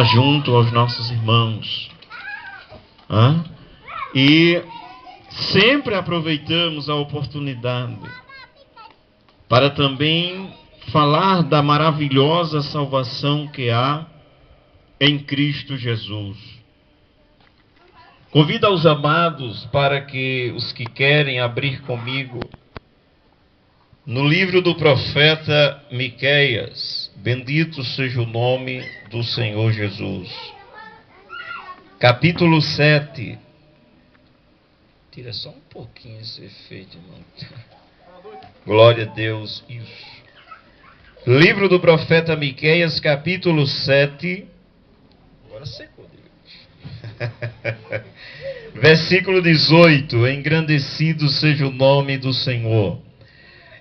junto aos nossos irmãos. E sempre aproveitamos a oportunidade para também falar da maravilhosa salvação que há em Cristo Jesus. Convido aos amados para que os que querem abrir comigo no livro do profeta Miqueias. Bendito seja o nome do Senhor Jesus. Capítulo 7. Tira só um pouquinho esse efeito, irmão. Glória a Deus. Isso. Livro do profeta Miqueias, capítulo 7. Agora secou, Deus. Versículo 18. Engrandecido seja o nome do Senhor.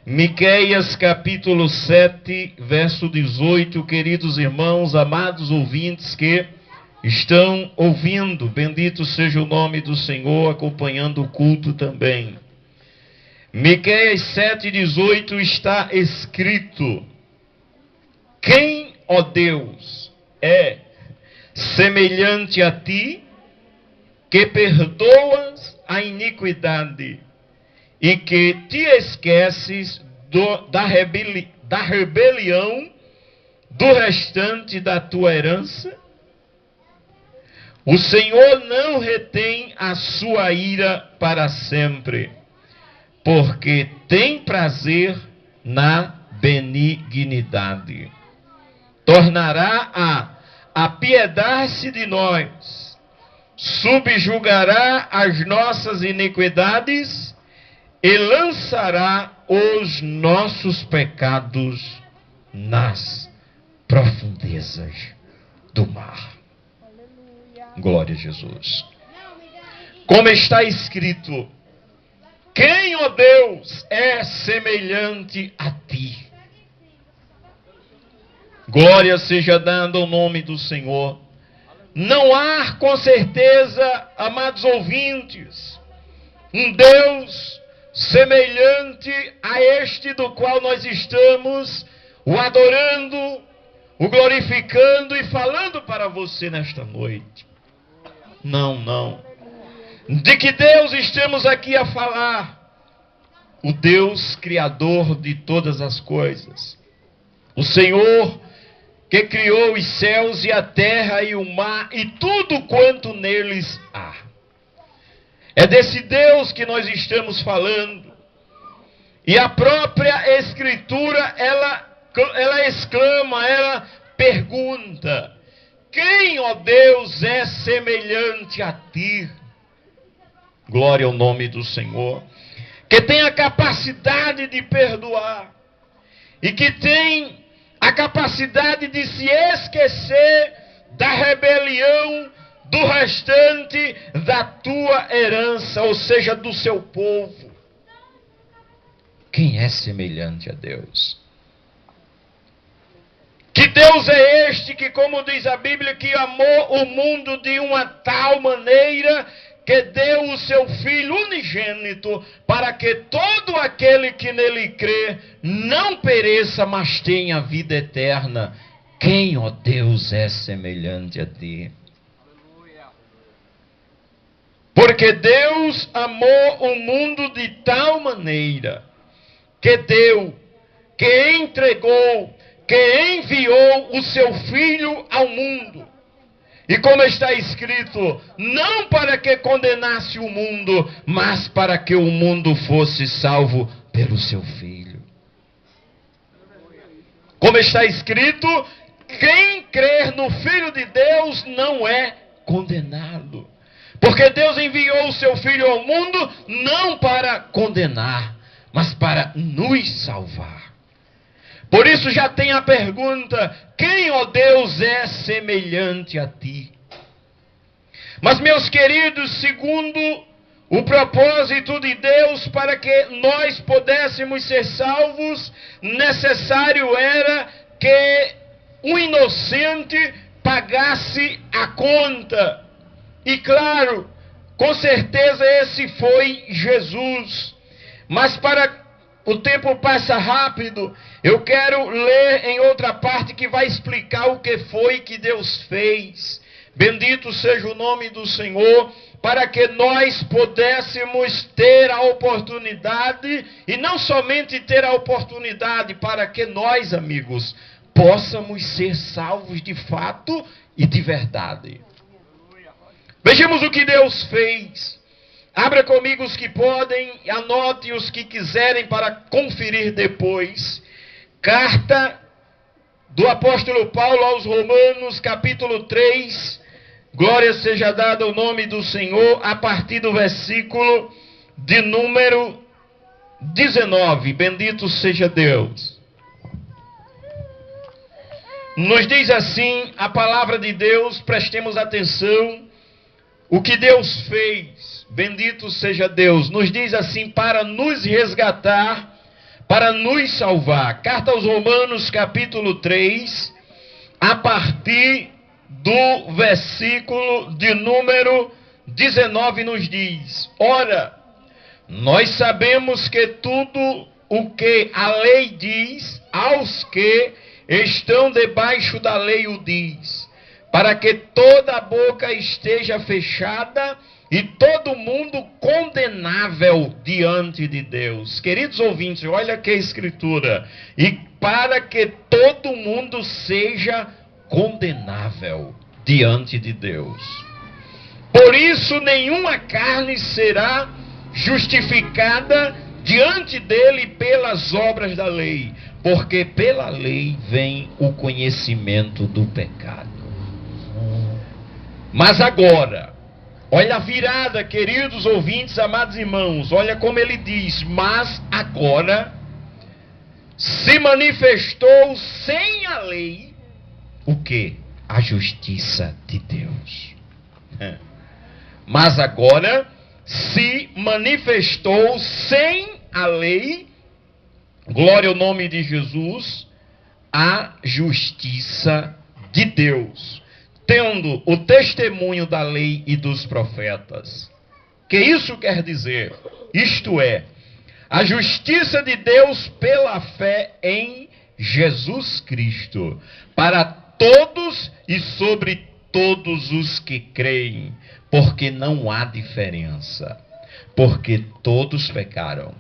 Miqueias capítulo 7, verso 18, queridos irmãos, amados ouvintes que estão ouvindo, bendito seja o nome do Senhor, acompanhando o culto também. Miqueias 7, 18 está escrito: quem, ó Deus, é semelhante a ti, que perdoas a iniquidade e que te esqueces da rebelião do restante da tua herança? O Senhor não retém a sua ira para sempre, porque tem prazer na benignidade. Tornará a apiedar-se de nós, subjugará as nossas iniquidades e lançará os nossos pecados nas profundezas do mar. Glória a Jesus. Como está escrito: quem, ó Deus, é semelhante a ti? Glória seja dada ao nome do Senhor. Não há, com certeza, amados ouvintes, um Deus semelhante a este do qual nós estamos o adorando, o glorificando e falando para você nesta noite. Não. De que Deus estamos aqui a falar? O Deus criador de todas as coisas. O Senhor que criou os céus e a terra e o mar e tudo quanto neles há. É desse Deus que nós estamos falando. E a própria Escritura, ela exclama, ela pergunta: quem, ó Deus, é semelhante a ti? Glória ao nome do Senhor. Que tem a capacidade de perdoar. E que tem a capacidade de se esquecer da rebelião do restante da tua herança, ou seja, do seu povo. Quem é semelhante a Deus? Que Deus é este que, como diz a Bíblia, que amou o mundo de uma tal maneira que deu o seu Filho unigênito, para que todo aquele que nele crê não pereça, mas tenha vida eterna. Quem, ó Deus, é semelhante a ti? Porque Deus amou o mundo de tal maneira que deu, que entregou, que enviou o seu Filho ao mundo. E como está escrito, não para que condenasse o mundo, mas para que o mundo fosse salvo pelo seu Filho. Como está escrito, quem crer no Filho de Deus não é condenado. Porque Deus enviou o seu Filho ao mundo não para condenar, mas para nos salvar. Por isso já tem a pergunta: quem, ó Deus, é semelhante a ti? Mas, meus queridos, segundo o propósito de Deus para que nós pudéssemos ser salvos, necessário era que um inocente pagasse a conta. E com certeza esse foi Jesus. Mas para o tempo passa rápido. Eu quero ler em outra parte que vai explicar o que foi que Deus fez. Bendito seja o nome do Senhor, para que nós pudéssemos ter a oportunidade, e não somente ter a oportunidade, para que nós, amigos, possamos ser salvos de fato e de verdade. Vejamos o que Deus fez. Abra comigo os que podem, anote os que quiserem para conferir depois. Carta do apóstolo Paulo aos Romanos, capítulo 3. Glória seja dada ao nome do Senhor, a partir do versículo de número 19. Bendito seja Deus. Nos diz assim a palavra de Deus, prestemos atenção, o que Deus fez. Bendito seja Deus. Nos diz assim, para nos resgatar, para nos salvar. Carta aos Romanos, capítulo 3, a partir do versículo de número 19 nos diz: ora, nós sabemos que tudo o que a lei diz, aos que estão debaixo da lei o diz, para que toda a boca esteja fechada e todo mundo condenável diante de Deus. Queridos ouvintes, olha que escritura. E para que todo mundo seja condenável diante de Deus. Por isso nenhuma carne será justificada diante dele pelas obras da lei, porque pela lei vem o conhecimento do pecado. Mas agora, olha a virada, queridos ouvintes, amados irmãos, olha como ele diz: mas agora se manifestou sem a lei o que? A justiça de Deus. Mas agora se manifestou sem a lei, glória ao nome de Jesus, a justiça de Deus, tendo o testemunho da lei e dos profetas. Que isso quer dizer? Isto é, a justiça de Deus pela fé em Jesus Cristo, para todos e sobre todos os que creem, porque não há diferença, porque todos pecaram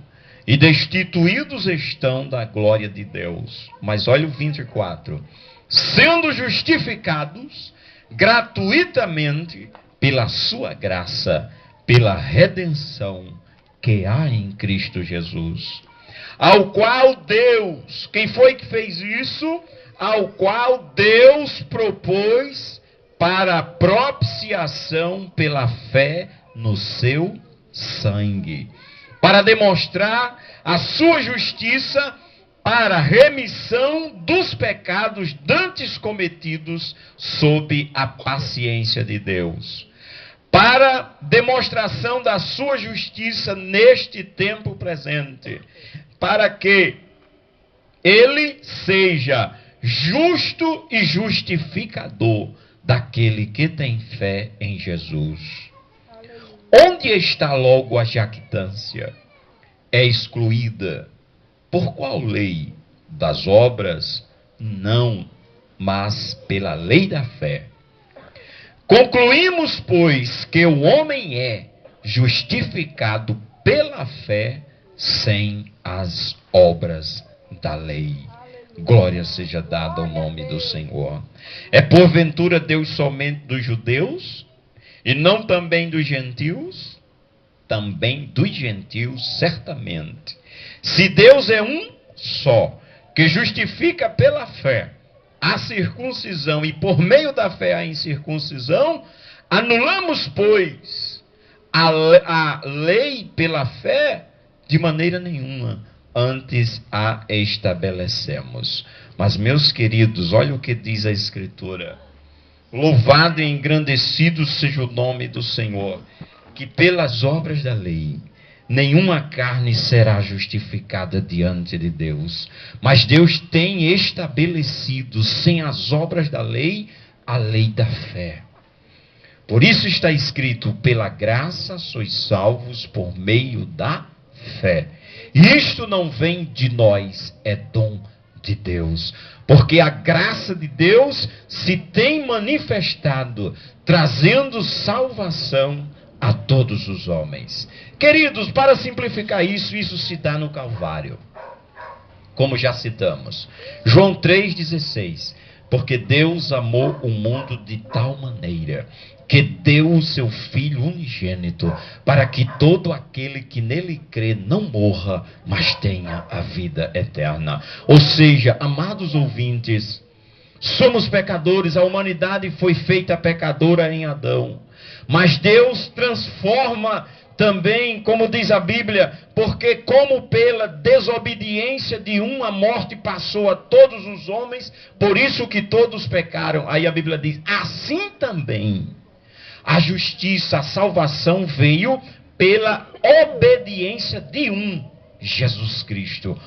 e destituídos estão da glória de Deus. Mas olha o 24, sendo justificados gratuitamente pela sua graça, pela redenção que há em Cristo Jesus, ao qual Deus, quem foi que fez isso? Ao qual Deus propôs para propiciação pela fé no seu sangue, para demonstrar a sua justiça para remissão dos pecados dantes cometidos sob a paciência de Deus, para demonstração da sua justiça neste tempo presente, para que ele seja justo e justificador daquele que tem fé em Jesus. Onde está logo a jactância? É excluída. Por qual lei? Das obras? Não, mas pela lei da fé. Concluímos, pois, que o homem é justificado pela fé sem as obras da lei. Glória seja dada ao nome do Senhor. É porventura Deus somente dos judeus? E não também dos gentios? Também dos gentios, certamente. Se Deus é um só, que justifica pela fé a circuncisão, e por meio da fé a incircuncisão, anulamos, pois, a lei pela fé? De maneira nenhuma. Antes a estabelecemos. Mas, meus queridos, olha o que diz a Escritura: louvado e engrandecido seja o nome do Senhor, que pelas obras da lei nenhuma carne será justificada diante de Deus, mas Deus tem estabelecido sem as obras da lei a lei da fé. Por isso está escrito: pela graça sois salvos por meio da fé. Isto não vem de nós, é dom de Deus. Porque a graça de Deus se tem manifestado, trazendo salvação a todos os homens. Queridos, para simplificar isso se dá no Calvário. Como já citamos. João 3,16. Porque Deus amou o mundo de tal maneira que deu o seu Filho unigênito, para que todo aquele que nele crê não morra, mas tenha a vida eterna. Ou seja, amados ouvintes, somos pecadores, a humanidade foi feita pecadora em Adão. Mas Deus transforma também, como diz a Bíblia, porque como pela desobediência de um a morte passou a todos os homens, por isso que todos pecaram. Aí a Bíblia diz, assim também a justiça, a salvação veio pela obediência de um, Jesus Cristo.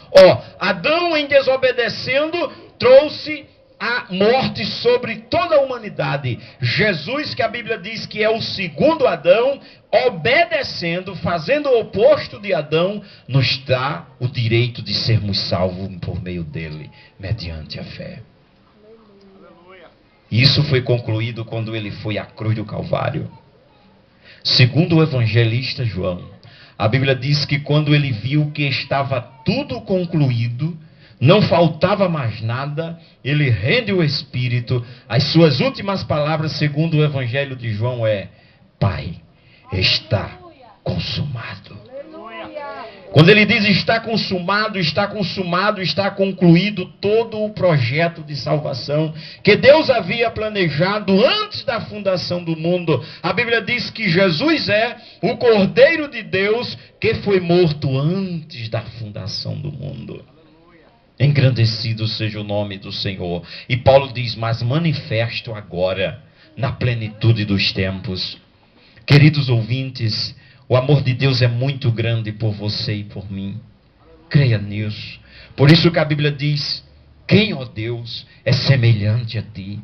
Adão em desobedecendo trouxe a morte sobre toda a humanidade. Jesus, que a Bíblia diz que é o segundo Adão, obedecendo, fazendo o oposto de Adão, nos dá o direito de sermos salvos por meio dele, mediante a fé. Isso foi concluído quando ele foi à cruz do Calvário. Segundo o evangelista João, a Bíblia diz que quando ele viu que estava tudo concluído, não faltava mais nada, ele rende o Espírito. As suas últimas palavras, segundo o Evangelho de João, é: Pai, está consumado. Quando ele diz está consumado, está concluído todo o projeto de salvação que Deus havia planejado antes da fundação do mundo. A Bíblia diz que Jesus é o Cordeiro de Deus que foi morto antes da fundação do mundo. Engrandecido seja o nome do Senhor. E Paulo diz, mas manifesto agora, na plenitude dos tempos. Queridos ouvintes, o amor de Deus é muito grande por você e por mim. Creia nisso. Por isso que a Bíblia diz, quem, ó Deus, é semelhante a ti,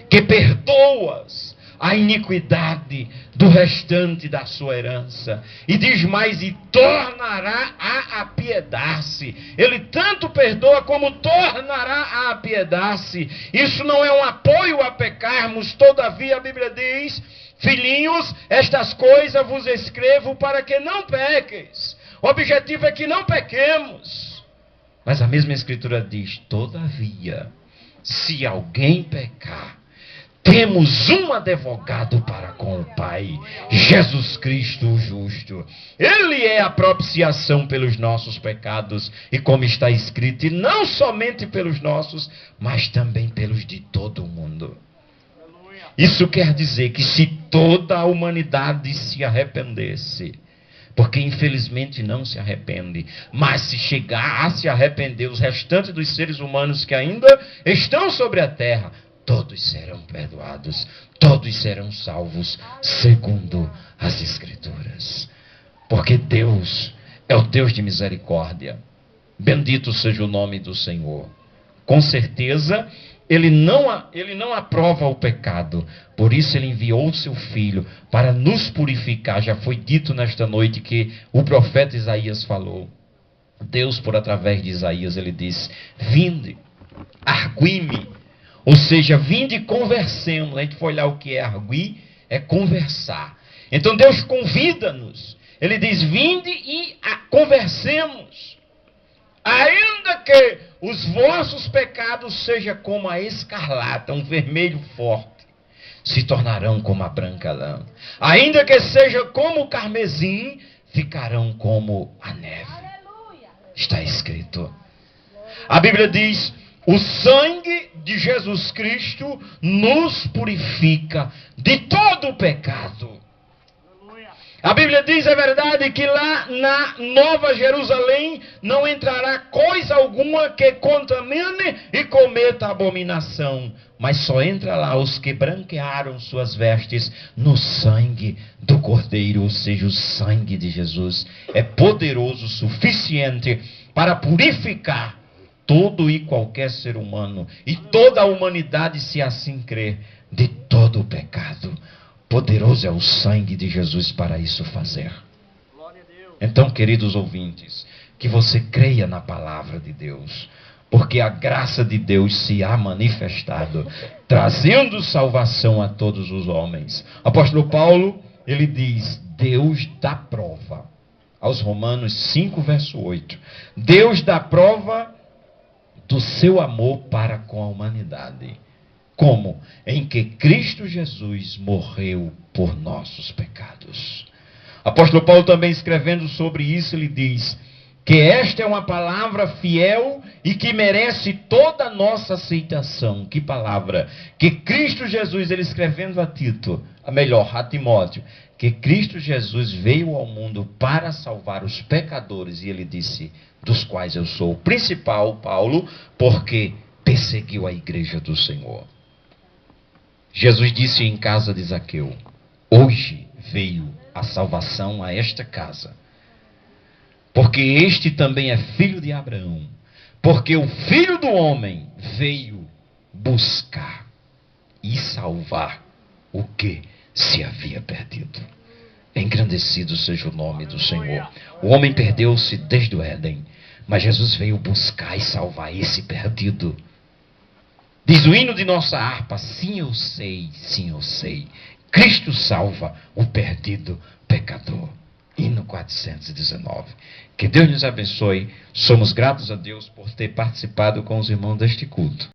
que perdoas a iniquidade do restante da sua herança. E diz mais, e tornará a apiedar-se. Ele tanto perdoa como tornará a apiedar-se. Isso não é um apoio a pecarmos, todavia a Bíblia diz, filhinhos, estas coisas vos escrevo para que não pequeis. O objetivo é que não pequemos. Mas a mesma Escritura diz, todavia, se alguém pecar, temos um advogado para com o Pai, Jesus Cristo o justo. Ele é a propiciação pelos nossos pecados, e como está escrito, e não somente pelos nossos, mas também pelos de todo o mundo. Isso quer dizer que se toda a humanidade se arrependesse, porque infelizmente não se arrepende, mas se chegar a se arrepender os restantes dos seres humanos que ainda estão sobre a terra, todos serão perdoados, todos serão salvos, segundo as Escrituras. Porque Deus é o Deus de misericórdia. Bendito seja o nome do Senhor. Com certeza, Ele não aprova o pecado. Por isso Ele enviou o seu Filho para nos purificar. Já foi dito nesta noite que o profeta Isaías falou. Deus, por através de Isaías, Ele diz, vinde, argui-me. Ou seja, vinde e conversemos. A gente for olhar o que é arguir, é conversar. Então Deus convida-nos. Ele diz, vinde e conversemos. Ainda que os vossos pecados sejam como a escarlata, um vermelho forte, se tornarão como a branca lã. Ainda que seja como o carmesim, ficarão como a neve. Está escrito. A Bíblia diz, o sangue de Jesus Cristo nos purifica de todo o pecado. A Bíblia diz, é verdade, que lá na Nova Jerusalém não entrará coisa alguma que contamine e cometa abominação. Mas só entra lá os que branquearam suas vestes no sangue do Cordeiro, ou seja, o sangue de Jesus. É poderoso o suficiente para purificar todo e qualquer ser humano, e toda a humanidade, se assim crer, de todo o pecado. Poderoso é o sangue de Jesus para isso fazer. Então, queridos ouvintes, que você creia na palavra de Deus, porque a graça de Deus se há manifestado, trazendo salvação a todos os homens. O apóstolo Paulo, ele diz, Deus dá prova, aos Romanos 5, verso 8. Deus dá prova do seu amor para com a humanidade. Como? Em que Cristo Jesus morreu por nossos pecados. O apóstolo Paulo também escrevendo sobre isso, ele diz que esta é uma palavra fiel e que merece toda a nossa aceitação. Que palavra? Que Cristo Jesus, ele escrevendo a Tito, a Timóteo, que Cristo Jesus veio ao mundo para salvar os pecadores, e ele disse, dos quais eu sou o principal, Paulo, porque perseguiu a igreja do Senhor. Jesus disse em casa de Zaqueu, hoje veio a salvação a esta casa, porque este também é filho de Abraão, porque o Filho do Homem veio buscar e salvar o que se havia perdido. Engrandecido seja o nome do Senhor. O homem perdeu-se desde o Éden, mas Jesus veio buscar e salvar esse perdido. Diz o hino de nossa harpa, sim eu sei, Cristo salva o perdido pecador. Hino 419. Que Deus nos abençoe. Somos gratos a Deus por ter participado com os irmãos deste culto.